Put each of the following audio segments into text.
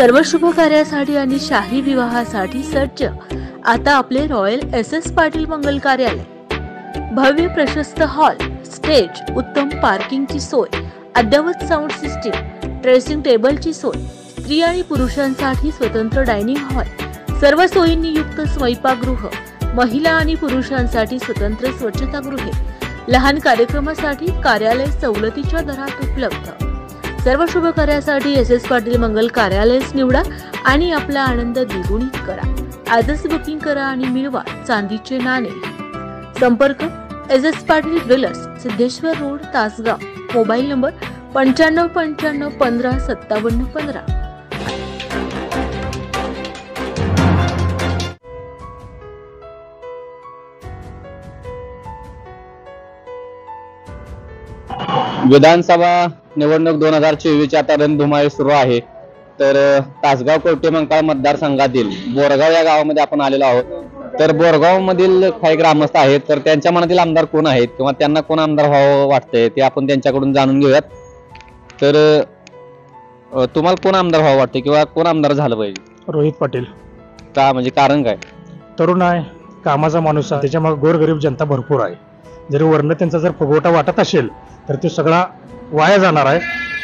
सर्व शुभ कार्यासाठी आणि शाही विवाहासाठी सज्ज आता आपले रॉयल SS पाटील मंगल कार्यालय। भव्य प्रशस्त हॉल, स्टेज, उत्तम पार्किंगची सोय, अद्ययावत साऊंड सिस्टीम, ड्रेसिंग टेबलची सोय, स्त्री आणि पुरुषांसाठी स्वतंत्र डायनिंग हॉल, सर्व सोयींनी युक्त स्वयंपाकगृह, महिला आणि पुरुषांसाठी स्वतंत्र स्वच्छतागृहे, लहान कार्यक्रमासाठी कार्यालय सवलतीच्या दरात उपलब्ध। सर्व शुभ कार्यासाठी SS पाटील मंगल कार्यालयच निवडा आणि आपला आनंद द्विगुणित करा। आजच बुकिंग करा आणि मिळवा चांदीचे नाणे। संपर्क SS Patil jewellers, Siddheshwar road, Tasgaon. Mobile number 9595 15 57 15। विधानसभा निवडणूक 2024 आता रणधुमाळी सुरू आहे। तर तासगाव कवठेमहांकाळ मतदारसंघातील बोरगाव या गावामध्ये आपण आलेलो आहोत। तर बोरगाव मधील काही ग्रामस्थ आहेत, तर त्यांच्या मनातील आमदार कोण आहेत किंवा त्यांना कोण आमदार व्हावं वाटतंय ते आपण त्यांच्याकडून जाणून घेऊयात। तर तुम्हाला कोण आमदार व्हावं वाटतं किंवा कोण आमदार झालं पाहिजे? रोहित पाटील। का म्हणजे कारण काय? तरुण आहे, कामाचा माणूस आहे, त्याच्यामागे गोरगरीब जनता भरपूर आहे। जरी वर्ण त्यांचा जर फुगवटा वाटत असेल तर ते सगळा वाया जाणार आहे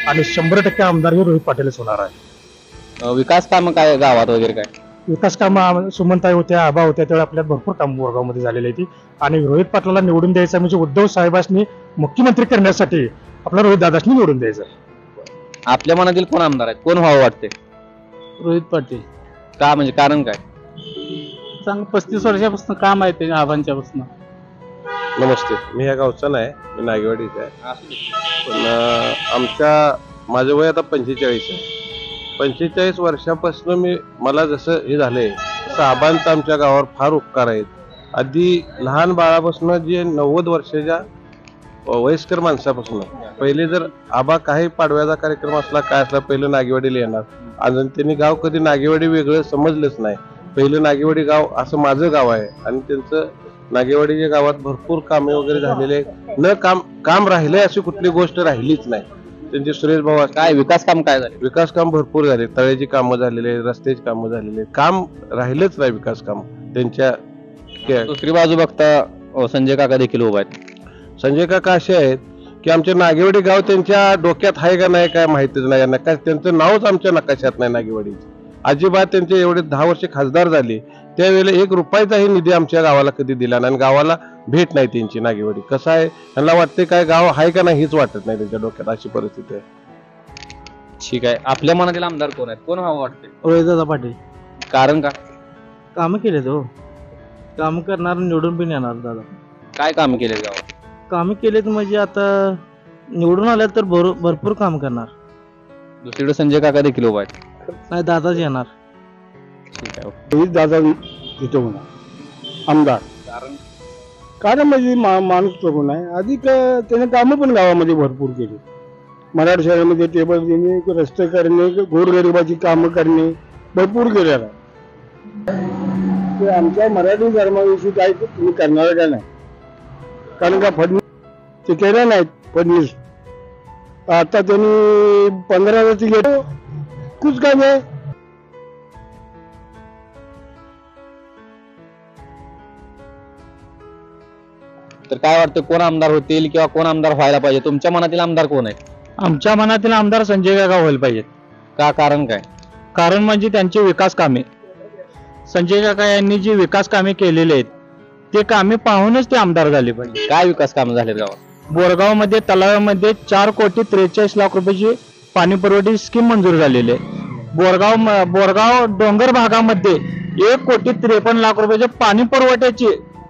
आणि 100% आमदार हे रोहित पाटीलच होणार आहे। विकास काम काय गावात वगैरे काय? विकास कामं सुमनताई होत्या, आबा होत्या, त्यावेळी आपल्यात भरपूर काम बोरगावमध्ये झालेली आहे आणि रोहित पाटलाला निवडून द्यायचं म्हणजे उद्धव साहेबांनी मुख्यमंत्री करण्यासाठी आपला रोहित दादांनी निवडून द्यायचं। आपल्या मनातील कोण आमदार आहे, कोण व्हावं वाटते? रोहित पाटील। का म्हणजे कारण काय? चांगलं 35 वर्षापासून काम आहे ते आबांच्यापासून। नमस्ते, मी या गावचा नाही, मी नागेवाडीचा आहे। पण माझं वय आता 45 आहे। 45 वर्षापासून मला जसं हे झालंय तसं आबांचा आमच्या गावावर फार उपकार आहेत। आधी लहान बाळापासून जे 90 वर्षाच्या वयस्कर माणसापासून पहिले जर आबा काही पाडव्याचा कार्यक्रम असला काय असला पहिलं नागेवाडीला येणार। अजून त्यांनी गाव कधी नागेवाडी वेगळं समजलंच नाही। पहिलं नागेवाडी गाव असं माझं गाव आहे आणि त्यांचं नागेवाडीच्या गावात भरपूर कामे वगैरे झालेले न काम राहिले अशी कुठली गोष्ट राहिलीच नाही। त्यांचे सुरेश भाऊ काय विकास काम काय झाले? विकास काम भरपूर झाले, तळ्याची कामं झालेले, रस्त्याची कामं झालेले, काम राहिलेच नाही विकास काम त्यांच्या। दुसरी बाजू बघता संजय काका देखील उभा आहेत। संजय काका असे आहेत की आमचे नागेवाडी गाव त्यांच्या डोक्यात आहे का नाही काय माहितीच नाही। नकाश त्यांचं नावच आमच्या नकाशात नाही नागेवाडीचं अजिबात। त्यांचे एवढे 10 वर्ष खासदार झाले त्यावेळेला 1 रुपयाचाही निधी आमच्या गावाला कधी दिला नाही आणि गावाला भेट नाही त्यांची नागेवाडी। कसं आहे त्यांना वाटते काय गाव आहे का नाही हेच वाटत नाही त्यांच्या डोक्यात, अशी परिस्थिती आहे। ठीक आहे, आपल्या मनातील आमदार कोण आहेत, कोण व्हावं वाटते? रोहितदादा पाटील। कारण का? काम केले तो, काम करणार, निवडून पण येणार दादा। काय काम केले गावात? काम केलेत म्हणजे आता निवडून आल्या तर भरपूर काम करणार। दुसरीकडे संजय काका देखील उभा आहेत। नाही, दादाच येणार। ठीक आहे, रोहित दादा इथं होणार आमदार। कारण म्हणजे माणूस तरुण आहे, अधिक त्याने कामं पण गावामध्ये भरपूर केली। मराठा शहरामध्ये टेबल देणे, रस्ते करणे, गोरगरिबाची कामं करणे भरपूर केलेलं आहे। ते आमच्या मराठी धर्माविषयी काय तुम्ही करणार का नाही? कारण का फडणवीस ते केलं नाहीत। फडणवीस आता त्यांनी 15 घेतो कुछ काम आहे। तर काय वाटतं कोण आमदार होतील किंवा कोण आमदार व्हायला पाहिजे? तुमच्या मनातील आमदार कोण आहे? आमच्या मनातील आमदार संजय काका व्हायला पाहिजेत। का कारण काय? कारण म्हणजे त्यांची विकास कामे, संजय काका यांनी जी विकास कामे केलेली आहेत ते कामे पाहूनच ते आमदार झाले पाहिजे। काय विकास कामं झालेत गावात? बोरगावमध्ये तलावामध्ये 4,43,00,000 रुपयाची पाणी पुरवठा स्कीम मंजूर झालेली आहे। बोरगाव डोंगर भागामध्ये 1,53,00,000 रुपयाच्या पाणी पुरवठ्याची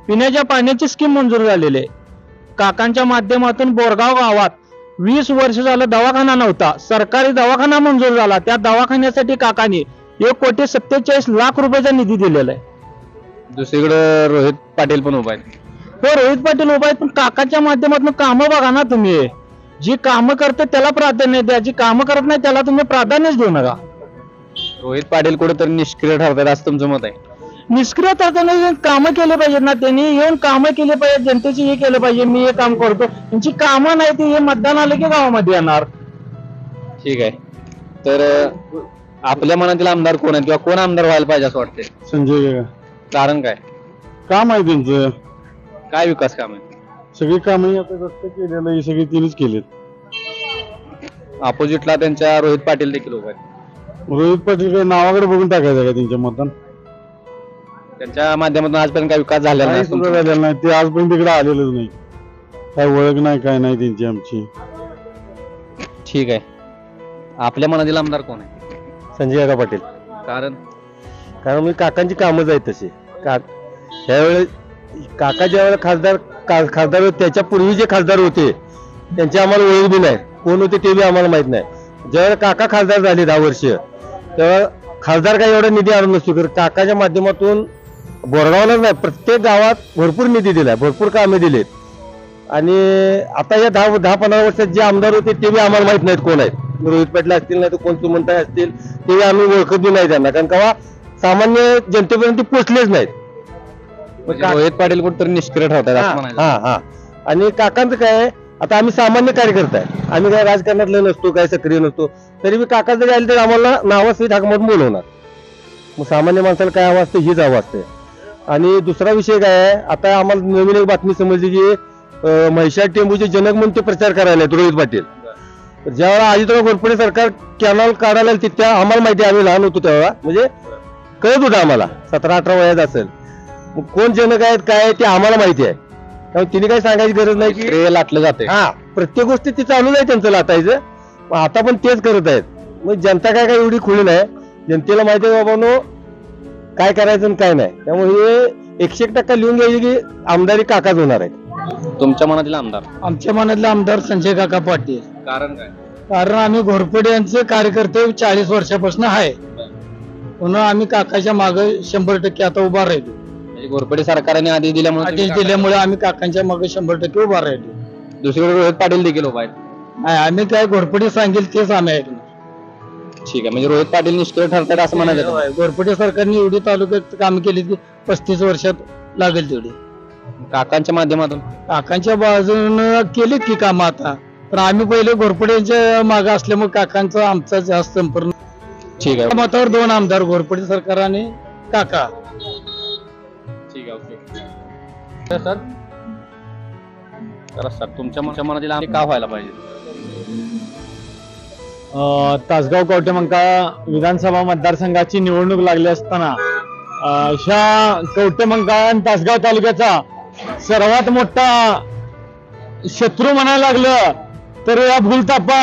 पिण्याच्या पाण्याची स्कीम मंजूर झालेली आहे। काकांच्या माध्यमातून बोरगाव गावात 20 वर्ष झालं दवाखाना नव्हता, सरकारी दवाखाना मंजूर झाला। त्या दवाखान्यासाठी काकांनी 1,47,00,000 रुपयाचा निधी दिलेला आहे। दुसरीकडे रोहित पाटील पण उभा आहेत। हो, रोहित पाटील उभा आहेत, पण काकाच्या माध्यमातून कामं बघा ना तुम्ही। जी कामं करते त्याला प्राधान्य द्या, जी कामं करत नाही त्याला तुम्ही प्राधान्यच देऊ नका। रोहित पाटील कुठेतरी निष्क्रिय ठरतात असं तुमचं मत आहे? निष्क्रिय ठरताना कामं केले पाहिजेत ना, त्यांनी येऊन कामं केले पाहिजे, जनतेची हे केलं पाहिजे, मी हे काम करतो। त्यांची कामं नाही ती हे मतदान आलं की गावामध्ये येणार। ठीक आहे, तर आपल्या मनातील आमदार कोण आहेत किंवा कोण आमदार व्हायला पाहिजे असं वाटतंय? संजय काका. कारण काय? काम आहे त्यांचं, काय विकास काम आहे? सगळी कामं आता रस्ते केलेलं ही सगळी तिनेच केलेत. अपोजिटला त्यांच्या रोहित पाटील देखील उभे आहेत. रोहित पाटील काय नावाकडे बघून टाकायचं का त्यांच्या मतदान? त्यांच्या माध्यमातून आजपर्यंत काय विकास झालेला काही नाही सुद्धा तुमच्या? झालेलं नाही, ते आजपर्यंत तिकडे आलेलंच नाही. काय ओळख नाही, काय नाही त्यांची आमची. ठीक आहे. आपल्या मनातील आमदार कोण आहे? संजय काका पाटील. कारण कारण मी काकांची कामच आहेत तशी. त्यावेळेस काका ज्या वेळेला खासदार होते, त्याच्या पूर्वी जे खासदार होते त्यांची आम्हाला ओळख बी नाही, कोण होते ते बी आम्हाला माहित नाही. ज्यावेळेला काका खासदार झाले 10 वर्ष, तेव्हा खासदार काही एवढा निधी आणून नसतो, काकाच्या माध्यमातून बोरगावलाच नाही प्रत्येक गावात भरपूर निधी दिलाय, भरपूर कामे दिलेत. आणि आता या 10-15 वर्षात जे आमदार होते ते बी आम्हाला माहित नाहीत कोण आहेत. रोहित पाटील असतील, नाही तर कोण सुमंताई असतील, ते बी आम्ही ओळखत बी नाही त्यांना, कारण का सामान्य जनतेपर्यंत ते पोचलेच नाहीत. म्हणजे रोहित पाटील कुठेतरी निष्क्रिय ठरतात असं म्हणायचं. हा. आणि काकांचं काय आहे, आता आम्ही सामान्य कार्यकर्ता आहे, आम्ही काय राजकारणातले नसतो, काय सक्रिय नसतो, तरी बी काका जरी आले तरी आम्हाला नावासहित हाकमत बोलवणार. मग सामान्य माणसाला काय हवं असतं हीच हवं असते. आणि दुसरा विषय काय आहे, आता आम्हाला नवीन एक बातमी समजली की म्हैसाळ टेंबूचे जनक म्हणून ते प्रचार करायला आहेत रोहित पाटील. ज्यावेळेला अजितराव घोरपडे सरकार कॅनॉल काढायला त्या आम्हाला माहिती आहे, आम्ही लहान होतो तेव्हा, म्हणजे कळत होतं आम्हाला, 17-18 वयात असेल. मग कोण जनक आहेत काय आहे ते आम्हाला माहिती आहे, त्यामुळे तिने काही सांगायची गरज नाही की श्रेय लाटलं जाते. हा प्रत्येक गोष्टी ते चालूच आहे त्यांचं लाटायचं. मग आता पण तेच करत आहेत. मग जनता काय एवढी खुली नाही, जनतेला माहिती आहे बाबांनो काय करायचं आणि काय नाही. त्यामुळे हे 101% लिहून घ्यायचे की आमदारी काकाच होणार आहेत. तुमच्या मनातील आमदार? आमच्या मनातले आमदार संजय काका पाटील. कारण काय? कारण आम्ही घोरपडे यांचे कार्यकर्ते 40 वर्षापासून आहे, पुन्हा आम्ही काकाच्या मागे 100% आता उभा राहिलो. म्हणजे घोरपडे सरकारने आदेश दिल्यामुळे आम्ही काकांच्या मागे 100% उभा राहिलो. दुसरीकडे रोहित पाटील देखील उभा आहेत. नाही, आम्ही काय घोरपडे सांगेल तेच आम्ही ऐकणार. ठीक आहे. म्हणजे रोहित पाटील निष्क्रिय ठरतात असं म्हणायचं. घोरपडे सरकारने एवढी तालुक्यात काम केली की 35 वर्षात लागेल तेवढी. काकांच्या माध्यमातून काकांच्या बाजूने केलीत की काम आता, पण आम्ही पहिले घोरपडेच्या मागे असल्यामुळे काकांचा आमचा जास्त संपर्क. ठीक आहे. मतावर 2 आमदार, घोरपडे सरकार आणि काका. ठीक आहे. Okay sir. तर सर तुमच्या मनातील आमदार का व्हायला पाहिजे? तासगाव कवटेमंका विधानसभा मतदारसंघाची निवडणूक लागली असताना ह्या कवटेमंका आणि तासगाव तालुक्याचा सर्वात मोठा शत्रू म्हणायला लागलं तर या भूलथापा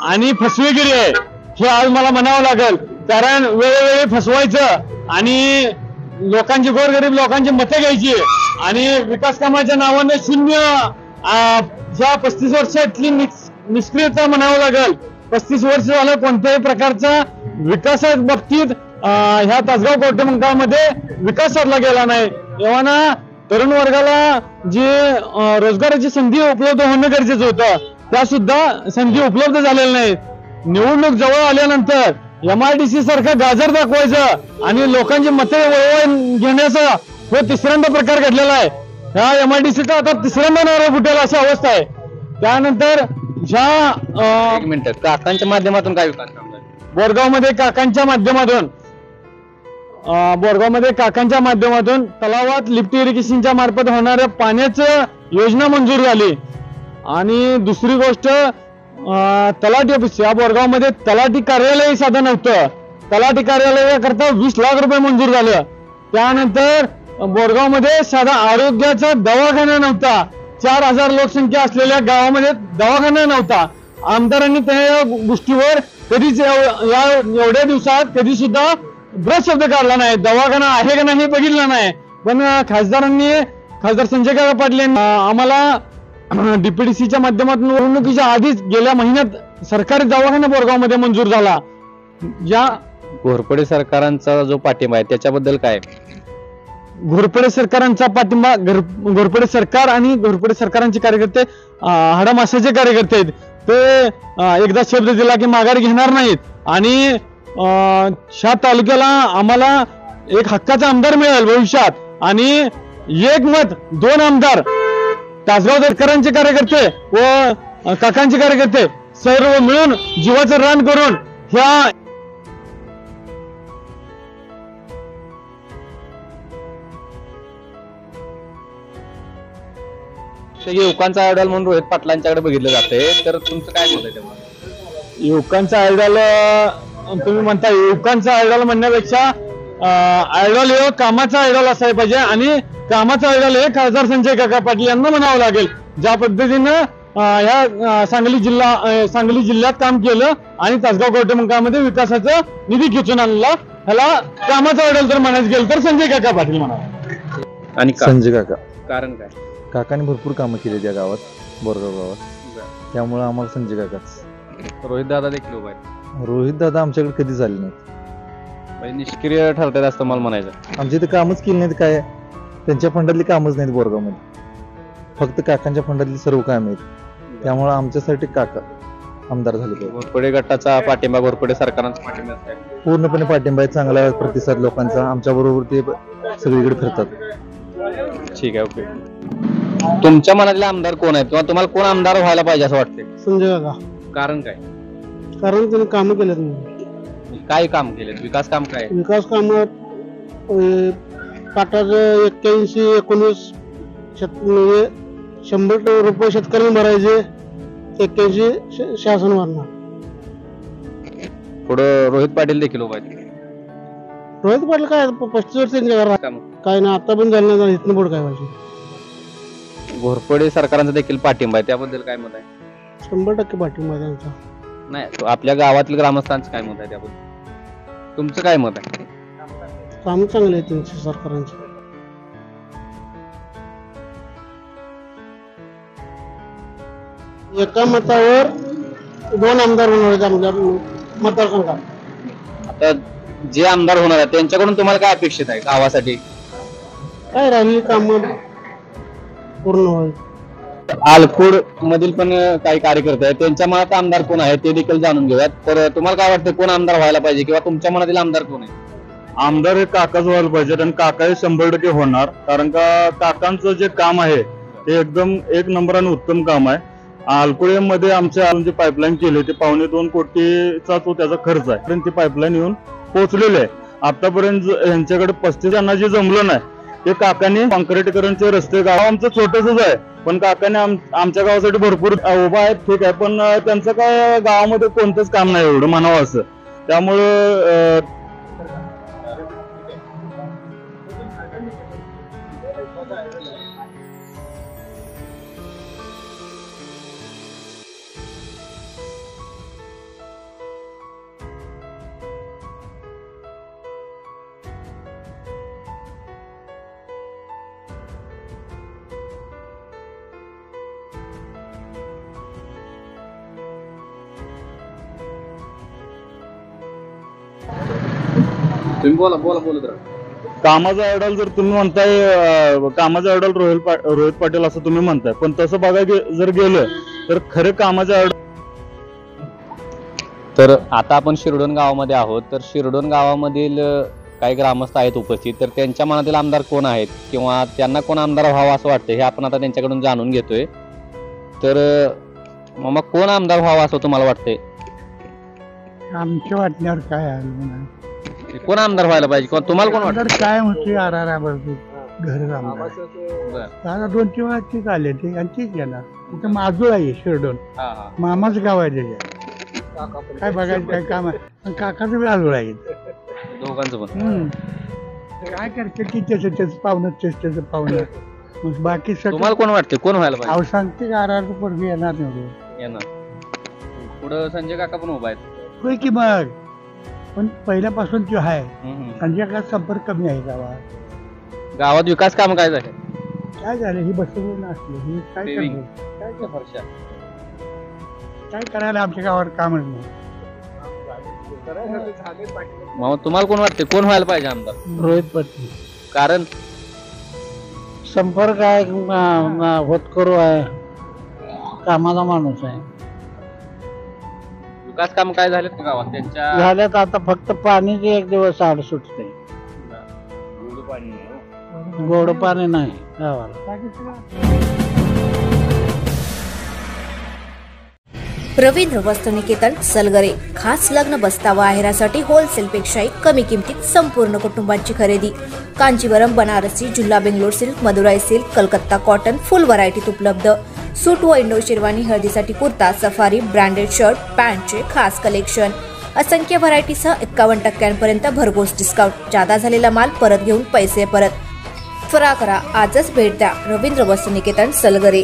आणि फसवेगिरी आहे हे आज मला म्हणावं लागेल. कारण वेळोवेळी फसवायचं आणि लोकांची, गोरगरीब लोकांची मतं घ्यायची आणि विकास कामाच्या नावाने शून्य ज्या 35 वर्षातली निष्क्रियता म्हणावं लागेल. 35 वर्ष झालं कोणत्याही प्रकारचा विकासाच्या बाबतीत ह्या तासगाव कवटेमंकाळमध्ये विकास साधला गेला नाही. तेव्हा तरुण वर्गाला जे रोजगाराची संधी उपलब्ध होणं गरजेचं होतं, त्या सुद्धा संधी उपलब्ध झालेल्या नाहीत. निवडणूक जवळ आल्यानंतर MIDC सारखं गाजर दाखवायचं आणि लोकांची मते वळवून घेण्याचा हो तिसऱ्यांदा प्रकार घडलेला आहे. ह्या MIDCचा आता तिसऱ्यांदा नारळ फुटेल अशी अवस्था आहे. त्यानंतर ज्या 1 मिनिट, काकांच्या माध्यमातून काय विकास काम झाले? बोरगावमध्ये काकांच्या माध्यमातून तलावात लिफ्ट इरिगेशनच्या मार्फत होणाऱ्या पाण्याचं योजना मंजूर झाली. आणि दुसरी गोष्ट, तलाठी ऑफिस, या बोरगावमध्ये तलाठी कार्यालय साधं नव्हतं. तलाठी कार्यालयाकरता 20 लाख रुपये मंजूर झालं. त्यानंतर बोरगावमध्ये साधा आरोग्याचा दवाखाना नव्हता. 4000 लोकसंख्या असलेल्या गावामध्ये दवाखाना नव्हता. आमदारांनी त्या गोष्टीवर कधीच एवढ्या दिवसात कधी सुद्धा ब्रश शब्द काढला नाही. दवाखाना आहे का नाही बघितला नाही. पण खासदार संजय काका पाटील आम्हाला DPDCच्या माध्यमातून निवडणुकीच्या आधीच गेल्या महिन्यात सरकारी दवाखाना बोरगावमध्ये मंजूर झाला. या घोरपडे सरकारांचा जो पाठिंबा आहे त्याच्याबद्दल काय? घोरपडे सरकारांचा पाठिंबा, घोरपडे सरकार आणि घोरपडे सरकारांचे कार्यकर्ते हाडामाशाचे कार्यकर्ते आहेत. ते एकदा शब्द दिला की माघार घेणार नाहीत. आणि ह्या तालुक्याला आम्हाला एक हक्काचा आमदार मिळेल भविष्यात. आणि एक मत 2 आमदार, तासगाव सरकारांचे कार्यकर्ते व काकांचे कार्यकर्ते सर्व मिळून जीवाचं रान करून ह्या युवकांचा आयडॉल म्हणून रोहित पाटलांच्याकडे बघितलं जातंय, तर तुमचं काय मत आहे तेव्हा? युवकांचा आयडॉल तुम्ही म्हणता, युवकांचा आयडॉल म्हणण्यापेक्षा आयडॉल हे कामाचा आयडॉल असायला पाहिजे आणि कामाचा आयडॉल हे खासदार संजय काका पाटील यांना म्हणावं लागेल. ज्या पद्धतीनं ह्या सांगली जिल्ह्यात काम केलं आणि तासगाव कवठेमंकाळमध्ये विकासाचा निधी खेचून आणला, ह्याला कामाचा आयडॉल जर म्हणायचं गेलं तर संजय काका पाटील म्हणावं. आणि संजय काका. कारण काय? काकाने भरपूर कामं केली त्या गावात, बोरगाव गावात, त्यामुळे आम्हाला संजय काकाच. रोहित दादा देखील उभा आहेत. रोहित दादा आमच्याकडे कधीच आले नाहीत, म्हणजे निष्क्रिय ठरतात असं मला म्हणायचं. आमच्या इथे कामच केली नाहीत. काय त्यांच्या फंडातली कामच नाहीत बोरगावमध्ये, फक्त काकांच्या फंडातली सर्व कामं आहेत. त्यामुळे आमच्यासाठी काका आमदार झाले. घोरपडे गटाचा पाठिंबा, घोरपडे सरकारांचा पाठिंबा पूर्णपणे पाठिंबा आहे, चांगला प्रतिसाद लोकांचा. आमच्या बरोबर ते सगळीकडे फिरतात. ठीक आहे, ओके. तुमच्या मनातले आमदार कोण आहेत किंवा तुम्हाला कोण आमदार व्हायला पाहिजे असं वाटतंय? संजय काका. कारण काय? कारण त्यांनी कामं केलेत नाही. काय काम केले? विकास काम काय? विकास कामात काटाचं 81-19 म्हणजे 100 रुपये शेतकऱ्यांना भरायचे, 81 शासन भरणार. पुढं रोहित पाटील देखील उभा आहेत. रोहित पाटील काय 35 वर्ष त्यांच्या घरात काय ना, आता पण झालं नाही, इथनं पुढे काय व्हायचं. घोरपडे सरकारांचा देखील पाठिंबा आहे, त्याबद्दल काय मत आहे? 100% पाठिंबा आहे त्यांचा. नाही, आपल्या गावातील ग्रामस्थांचं काय मत आहे त्याबद्दल? तुमचं काय मत आहे? काम चांगले आहे त्यांचे सरकारांचे. एका मतावर 2 आमदार होणार आहेत आमच्या मतदारसंघात. आता जे आमदार होणार आहेत त्यांच्याकडून तुम्हाला काय अपेक्षित आहे गावासाठी? काय राहिली काम पूर्ण होईल. आलखोड मधील पण काही कार्यकर्ते आहेत, त्यांच्या मनात आमदार कोण आहे ते देखील जाणून घेऊयात. तर तुम्हाला काय वाटतं, कोण आमदार व्हायला पाहिजे किंवा तुमच्या मनातील आमदार कोण आहे? आमदार हे काकाच व्हायला पाहिजे आणि काका हे 100% होणार. कारण का काकांचं जे काम आहे ते एकदम 1 नंबर आणि उत्तम काम आहे. आलकुळेमध्ये आमच्या जे पाईपलाईन केले ते 2.25 कोटीचा तो त्याचा खर्च आहे, पण ती पाईपलाईन येऊन पोहोचलेली आहे. आतापर्यंत यांच्याकडे 35 जणांना जे जमलं नाही ते काकाने कॉन्क्रीटीकरणचे रस्ते, गाव आमचं छोटसच आहे पण काकाने आमच्या गावासाठी भरपूर उभा आहेत. ठीक आहे, पण त्यांचं काय गावामध्ये कोणतंच काम नाही एवढं म्हणावं असं. त्यामुळं तुम्ही बोलत राहा. कामाचा आयडॉल जर तुम्ही म्हणताय, कामाचा आयडॉल रोहित पाटील असं तुम्ही म्हणताय, पण तसं बघायला जर गेलं तर खरे कामाचा आयडॉल. तर आता आपण शिरडोन गावामध्ये आहोत. तर शिरडोन गावामधील काही ग्रामस्थ आहेत उपस्थित, तर त्यांच्या मनातील आमदार कोण आहेत किंवा त्यांना कोण आमदार व्हावा असं वाटतं हे आपण आता त्यांच्याकडून जाणून घेतोय. तर मामा, कोण आमदार व्हावा असं तुम्हाला वाटतंय? आमच्या वाटण्यावर काय आहे, कोण आमदार व्हायला पाहिजे किंवा तुम्हाला कोण वाटतं? काय म्हणते घर आता 2-3 वेळा ठीक आले ते आणि ठीक येणार. तिथं माजूळ आहे शिरडोन, मामाच गाव आहे त्याच्या. काय बघायचं काय काम आहे, काकाचं बी आजूळ आहे दोघांचं पण. काय करते की त्याचं पाहुणं त्याचं पाहुणं, मग बाकी तुम्हाला कोण वाटतं कोण व्हायला पाहिजे? अहो सांगते का आरार पोरगी येणार नाही येणार. पुढं संजय काका पण उभा आहेत. होय की मग, पण पहिल्यापासून जो आहे संजय काका संपर्क कमी आहे गावात. गावात विकास काम काय झाले? काय झालं, ही बसवून असले ही काय काय करायला आमच्या गावात कामच नाही. मग तुम्हाला कोण वाटते कोण व्हायला पाहिजे आमदार? रोहित पाटील. कारण संपर्क आहे, होतकरू आहे, कामाचा माणूस आहे. विकास काम काय झालेत का गावात त्यांच्या? झाल्यात, आता फक्त पाणीचे 1 दिवस आड सुटते, गोड पाणी नाही गावाला. रवींद्र वस्त्रनिकेतन सलगरे, खास लग्न बस्ता व आहेरासाठी होलसेलपेक्षाही कमी किमतीत संपूर्ण कुटुंबांची खरेदी. कांजीवरम, बनारसी, जुल्ला, Bangalore silk, Madurai silk, Calcutta cotton full व्हरायटीत उपलब्ध. सूट व इंडो शेरवानी, हळदीसाठी कुर्ता, सफारी, ब्रँडेड शर्ट, पॅन्टचे खास कलेक्शन. असंख्य व्हरायटीसह 51% भरघोस डिस्काउंट. जादा झालेला माल परत घेऊन पैसे परत. त्वरा करा, आजच भेट द्या रवींद्र वस्त्रनिकेतन सलगरे.